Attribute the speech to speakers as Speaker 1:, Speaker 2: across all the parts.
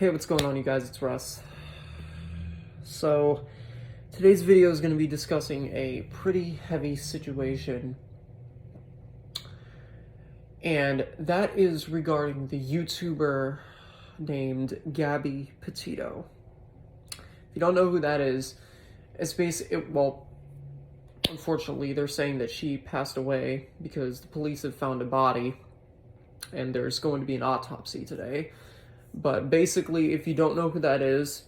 Speaker 1: Hey, what's going on, you guys? It's Russ. So, today's video is going to be discussing a pretty heavy situation, and that is regarding the YouTuber named Gabbypetito. If you don't know who that is, it's basically, well, unfortunately, they're saying that she passed away because the police have found a body, and there's going to be an autopsy today. But basically, if you don't know who that is,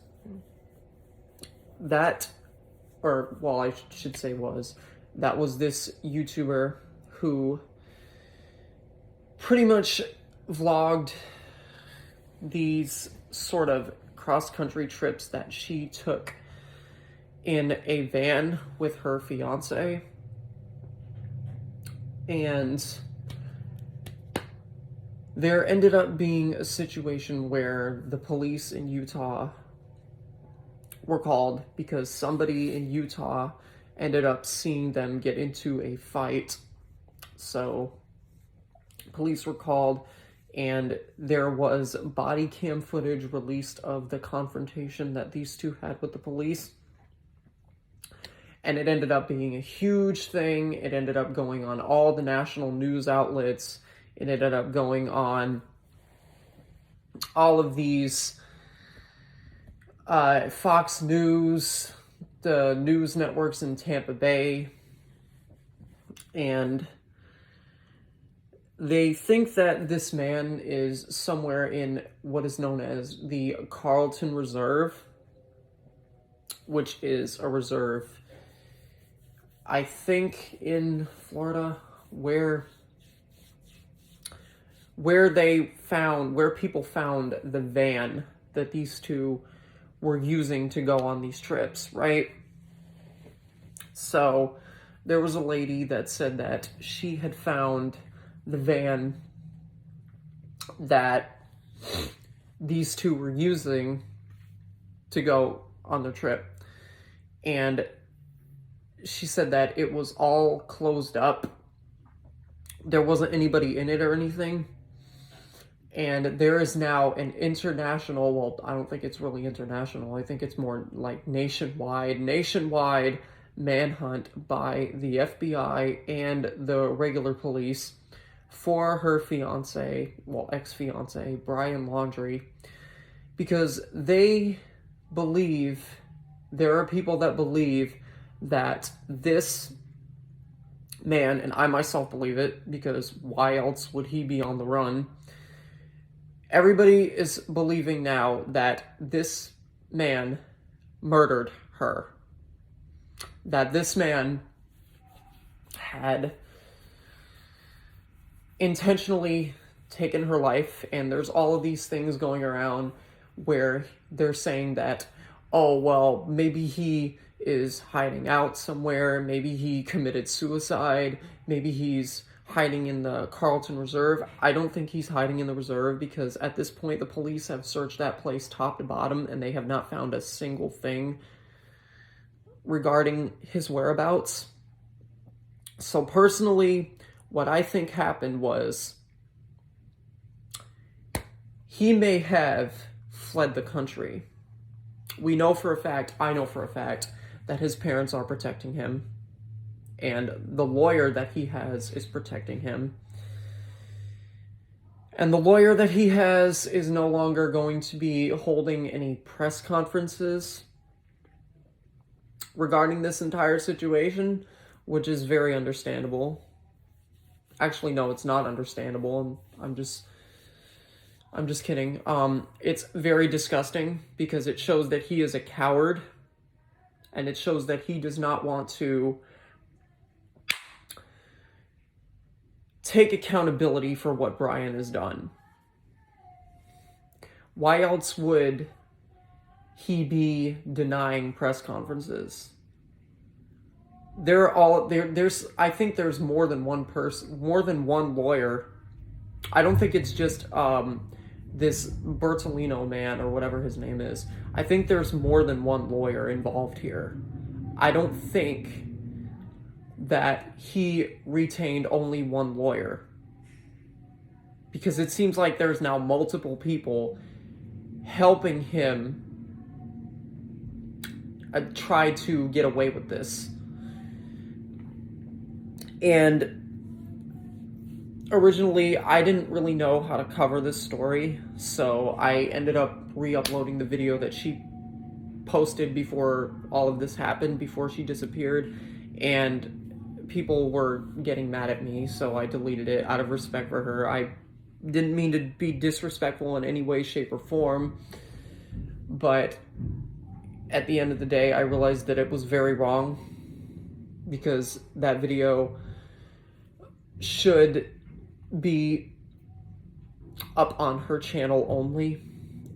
Speaker 1: that was this YouTuber who pretty much vlogged these sort of cross-country trips that she took in a van with her fiance. And there ended up being a situation where the police in Utah were called because somebody in Utah ended up seeing them get into a fight. So police were called, and there was body cam footage released of the confrontation that these two had with the police. And it ended up being a huge thing. It ended up going on all the national news outlets. It ended up going on all of these Fox News, the news networks in Tampa Bay, and they think that this man is somewhere in what is known as the Carlton Reserve, which is a reserve, I think, in Florida, where people found the van that these two were using to go on these trips, right? So there was a lady that said that she had found the van that these two were using to go on their trip. And she said that it was all closed up. There wasn't anybody in it or anything. And there is now an international, well, I don't think it's really international, I think it's more like nationwide manhunt by the FBI and the regular police for her fiance, well, ex-fiance, Brianlaundrie, because they believe, there are people that believe that this man, and I myself believe it, because why else would he be on the run? Everybody is believing now that this man murdered her. That this man had intentionally taken her life, and there's all of these things going around where they're saying that, oh, well, maybe he is hiding out somewhere, maybe he committed suicide, maybe he's hiding in the Carlton Reserve. I don't think he's hiding in the reserve, because at this point the police have searched that place top to bottom and they have not found a single thing regarding his whereabouts. So personally, what I think happened was he may have fled the country. We know for a fact, I know for a fact, that his parents are protecting him. And the lawyer that he has is protecting him. And the lawyer that he has is no longer going to be holding any press conferences regarding this entire situation, which is very understandable. Actually, no, it's not understandable. I'm just kidding. It's very disgusting because it shows that he is a coward, and it shows that he does not want to take accountability for what Brian has done. Why else would he be denying press conferences? I think there's more than one person, more than one lawyer. I don't think it's just this Bertolino man or whatever his name is. I think there's more than one lawyer involved here. I don't think that he retained only one lawyer, because it seems like there's now multiple people helping him try to get away with this. And originally, I didn't really know how to cover this story, so I ended up re-uploading the video that she posted before all of this happened, before she disappeared, and people were getting mad at me, so I deleted it out of respect for her. I didn't mean to be disrespectful in any way, shape, or form, but at the end of the day, I realized that it was very wrong, because that video should be up on her channel only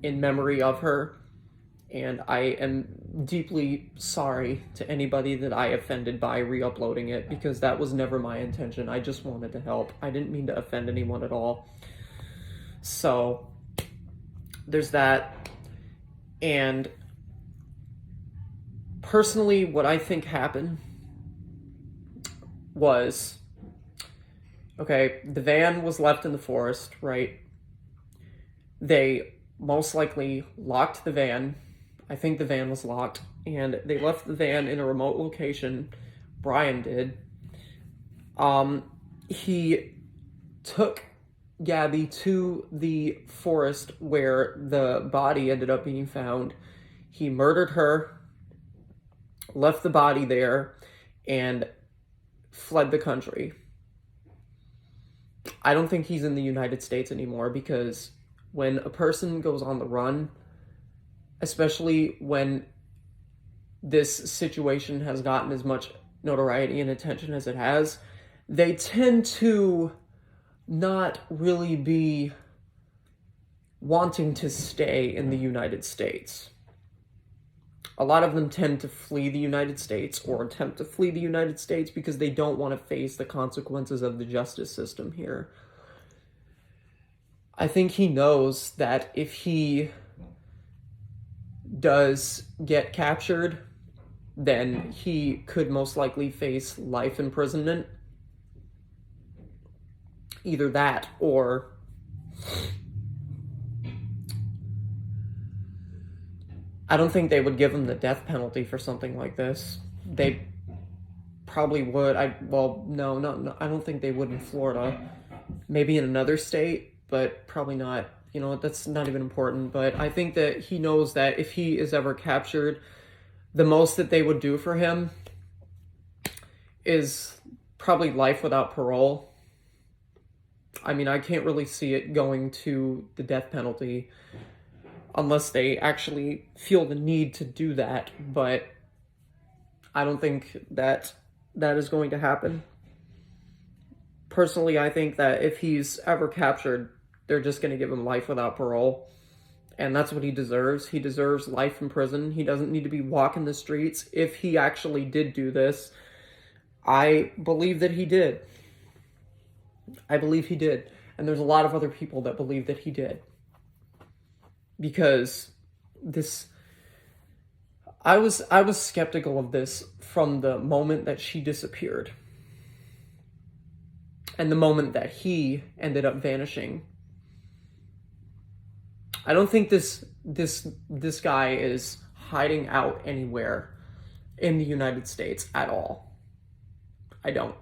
Speaker 1: in memory of her, and I am deeply sorry to anybody that I offended by re-uploading it, because that was never my intention. I just wanted to help. I didn't mean to offend anyone at all. So there's that. And personally, what I think happened was, okay, the van was left in the forest, right? They most likely locked the van. I think the van was locked, and they left the van in a remote location. Brian did. He took Gabby to the forest where the body ended up being found. He murdered her, left the body there, and fled the country. I don't think he's in the United States anymore, because when a person goes on the run, especially when this situation has gotten as much notoriety and attention as it has, they tend to not really be wanting to stay in the United States. A lot of them tend to flee the United States, or attempt to flee the United States, because they don't want to face the consequences of the justice system here. I think he knows that if he does get captured, then he could most likely face life imprisonment. Either that, or I don't think they would give him the death penalty for something like this. They probably would. No, I don't think they would in Florida. Maybe in another state, but probably not. You know, that's not even important. But I think that he knows that if he is ever captured, the most that they would do for him is probably life without parole. I mean, I can't really see it going to the death penalty unless they actually feel the need to do that, but I don't think that that is going to happen. Personally, I think that if he's ever captured, they're just going to give him life without parole, and that's what he deserves. He deserves life in prison. He doesn't need to be walking the streets. If he actually did do this, I believe that he did. I believe he did, and there's a lot of other people that believe that he did. Because I was skeptical of this from the moment that she disappeared, and the moment that he ended up vanishing. I don't think this guy is hiding out anywhere in the United States at all. I don't.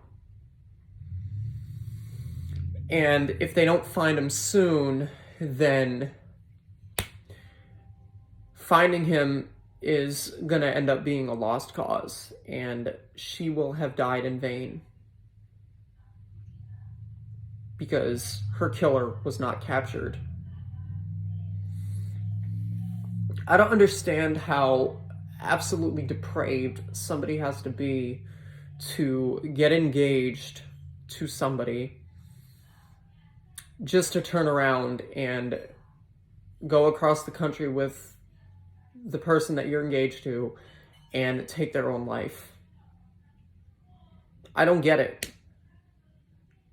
Speaker 1: And if they don't find him soon, then finding him is going to end up being a lost cause, and she will have died in vain because her killer was not captured. I don't understand how absolutely depraved somebody has to be to get engaged to somebody just to turn around and go across the country with the person that you're engaged to and take their own life. I don't get it.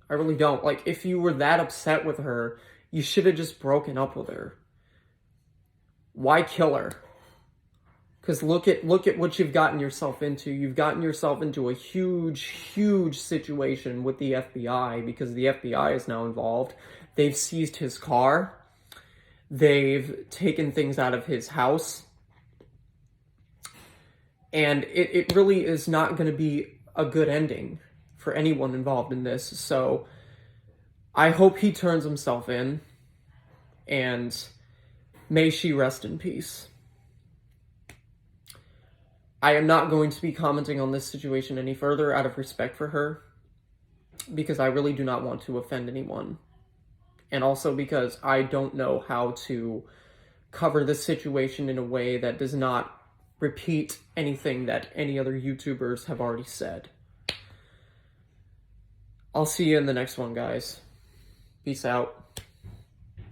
Speaker 1: I really don't. Like, if you were that upset with her, you should have just broken up with her. Why kill her? Because look at what you've gotten yourself into. You've gotten yourself into a huge situation with the FBI, because the FBI is now involved. They've seized his car. They've taken things out of his house. And it really is not going to be a good ending for anyone involved in this. So I hope he turns himself in, and may she rest in peace. I am not going to be commenting on this situation any further out of respect for her, because I really do not want to offend anyone. And also because I don't know how to cover this situation in a way that does not repeat anything that any other YouTubers have already said. I'll see you in the next one, guys. Peace out.